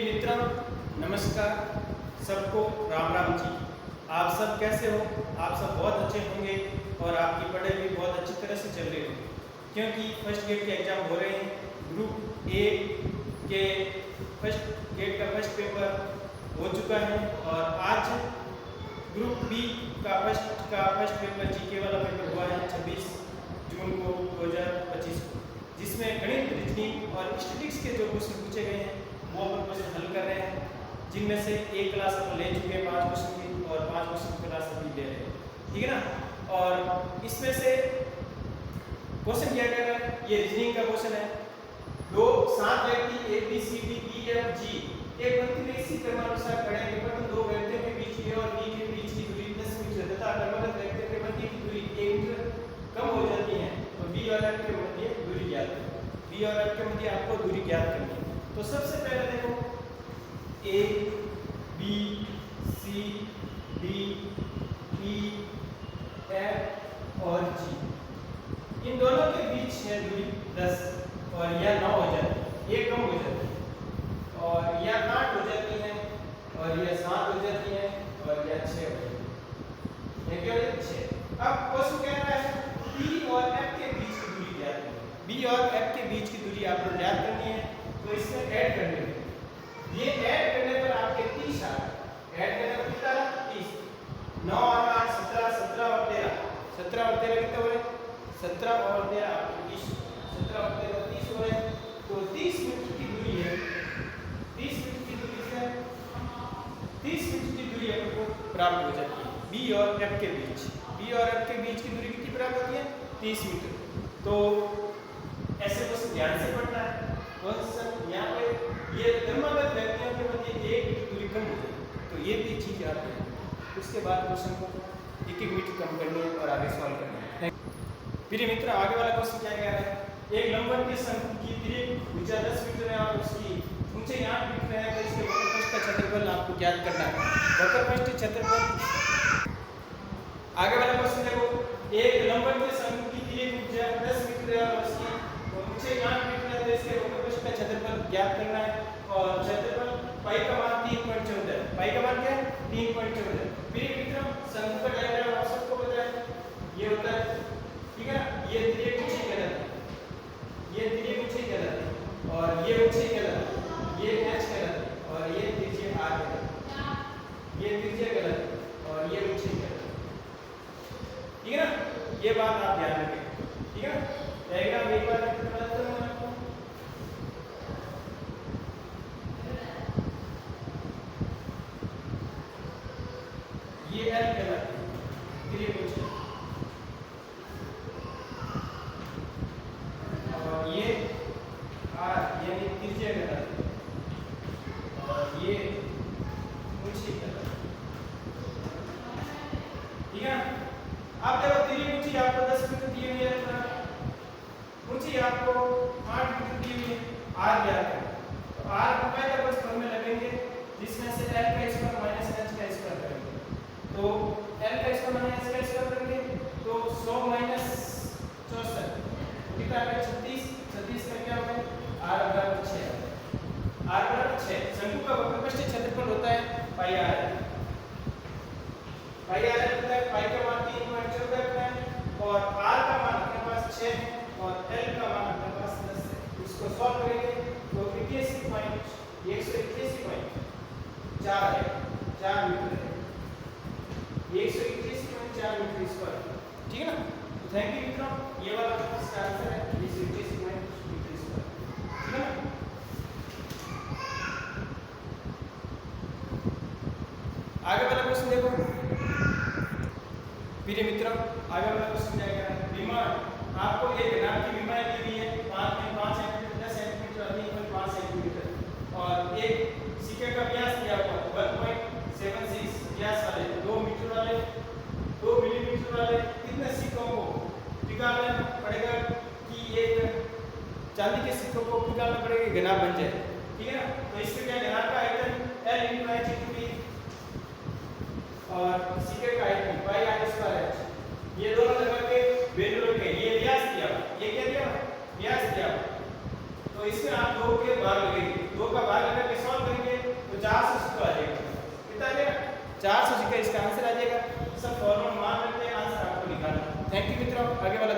प्रिय मित्रों, नमस्कार। सबको राम राम जी। आप सब कैसे हो? आप सब बहुत अच्छे होंगे और आपकी पढ़ाई भी बहुत अच्छी तरह से चल रही होगी, क्योंकि फर्स्ट गेट के एग्ज़ाम हो रहे हैं। ग्रुप ए के फर्स्ट गेट का फर्स्ट पेपर हो चुका है और आज ग्रुप बी का फर्स्ट पेपर जीके वाला पेपर हुआ है 26 जून को 2025 को, जिसमें गणित, रीजनिंग और स्टैटिस्टिक्स के जो क्वेश्चन पूछे गए हैं वो अपन क्वेश्चन हल कर रहे हैं, जिनमें से एक क्लास अपन ले चुके हैं 5 क्वेश्चन की और 5 क्वेश्चन की क्लास अभी ले रहे हैं, ठीक है ना। और इसमें से क्वेश्चन क्या कह रहा है, ये रीजनिंग का क्वेश्चन है। दो 7 व्यक्ति A B C D E F G एक पंक्ति में इसी क्रमानुसार खड़े हैं, परंतु दो व्यक्तियों के बीच ए और बी के बीच की दूरी 10 मीटर तथा क्रमबद्ध व्यक्तियों के मध्य की दूरी 1 मीटर कम हो जाती है, तो बी और एफ के मध्य दूरी ज्ञात करें। बी और एफ के मध्य आपको दूरी ज्ञात करनी है। तो सबसे पहले देखो A B C D E F और जी, इन दोनों के बीच है दूरी 10 और यह 9 हो जाती है, ये कम हो जाती है और यह 8 हो जाती है और यह 7 हो जाती है और यह 6 हो जाती है। ये क्या है? 6। अब क्वेश्चन कह रहा है बी और एफ के बीच की दूरी ज्ञात करें। बी और एफ के बीच की दूरी आपको ज्ञात करनी है, तो इसमें ऐड करनी है। ये ऐड करने पर आपके 30 आ गए। ऐड करने पर कितना? 30। 9 और 8 17, 17 और 13, 17 और 13 कितने हो रहे? 17 और 13 आपके 30, 17 और 13 30 हो रहे। तो 30 मीटर की दूरी है। 30 मीटर की दूरी से 30 मीटर की दूरी आपको प्राप्त हो जाती है बी और एफ के बीच। बी और एफ के बीच की दूरी कितनी प्राप्त होती है? 30 मीटर। तो ऐसे क्वेश्चन ध्यान से पढ़ना है। क्वेश्चन यहाँ पे ये क्रमबद्ध व्यक्तियों के मध्य 1 मीटर दूरी कम हो जाए, तो ये भी चीज याद रखना। उसके बाद क्वेश्चन को 1-1 मीटर कम करनी है और आगे सॉल्व करना है। प्रिय मित्र, आगे वाला क्वेश्चन क्या कह रहा है? एक लंबवत के शंकु की दीर्घ भुजा 10 मीटर है और उसकी ऊंचाई 8 मीटर है, तो इसके वक्रपृष्ठ का क्षेत्रफल आपको ज्ञात करना है। वक्रपृष्ठ क्षेत्रफल। आगे वाला क्वेश्चन देखो, एक लंबवत के शंकु की दीर्घ भुजा 10 मीटर है और उसकी ऊंचाई 8 मीटर है, तो इसके वक्रपृष्ठ का क्षेत्रफल ज्ञात करना है और क्षेत्रफल पाई का मान 3.14। पाई का मान क्या है? 3.14। प्रिय मित्रों, शंकु का डायग्राम आप सबको पता है, ये होता है, ठीक है ना। ये दीर्घ ऊंचाई कहलाती है, ये दीर्घ ऊंचाई कहलाती है और ये ऊंचाई कहलाती है, ये h कहलाती है और ये त्रिज्या r कहलाती है, ये त्रिज्या कहलाती है और ये ऊंचाई कहलाती है, ठीक है ना। ये बात आप ध्यान रखें, ठीक है ना। डायग्राम एक बार बता दूं मैं आपको। ये L कहलाती है, दीर्घ ऊंचाई, और ये R यानी त्रिज्या कहलाती है और ये ऊंचाई कहलाती है, ठीक है। अब देखो दीर्घ ऊंचाई आपको 10 मीटर दी हुई है, ऊंचाई आपको 8 मीटर दी हुई है। R ज्ञात है, तो R को पहले बस फॉर्मूले लगेंगे, जिसमें से L का स्क्वायर माइनस h का स्क्वायर करेंगे। तो L का स्क्वायर माइनस h का स्क्वायर करेंगे तो 100 माइनस 64 कितना है? 36। 36 का क्या होगा? R बराबर 6। R बराबर 6। शंकु का वक्रपृष्ठ क्षेत्रफल होता है पाई r। पाई r होता है, पाई का मान 3.14 होता है और r का मान अपने पास 6 है और L का मान अपने पास 10 है। इसको सॉल्व करेंगे तो 181.4 है, 4 मीटर है, 181.4 मीटर स्क्वायर, ठीक है ना। तो थैंक यू मित्रों, ये वाला इसका आंसर है 181 मीटर स्क्वायर, ठीक है ना। आगे वाला क्वेश्चन देखो प्रिय मित्रों, आगे वाला क्वेश्चन क्या कह रहा है? विमान, आपको एक घनाभ की विमान दी हुई है 5 सेंटीमीटर, 10 सेंटीमीटर और 3.5 सेंटीमीटर और एक सिक्के का व्यास दिया हुआ 1.76 व्यास वाले 2 मीटर वाले 2 मिलीमीटर वाले कितने सिक्कों को पिघालना पड़ेगा कि एक चांदी के सिक्कों को पिघालना पड़ेगा, घनाभ बन जाए, ठीक है ना। तो इसके क्या घनाभ का आयतन L × h और सिक्के का आयतन पाई r स्क्वायर h, ये दोनों लगा के वैल्यू रखे। ये व्यास दिया, ये क्या दिया? व्यास दिया। तो इसमें आप 2 के भाग लगेंगे, 2 का भाग लगा के सॉल्व करेंगे इसका आंसर आ जाएगा। सब फॉर्मूला मान लेते हैं, आंसर आपको निकालना। थैंक यू मित्रों, आगे वाला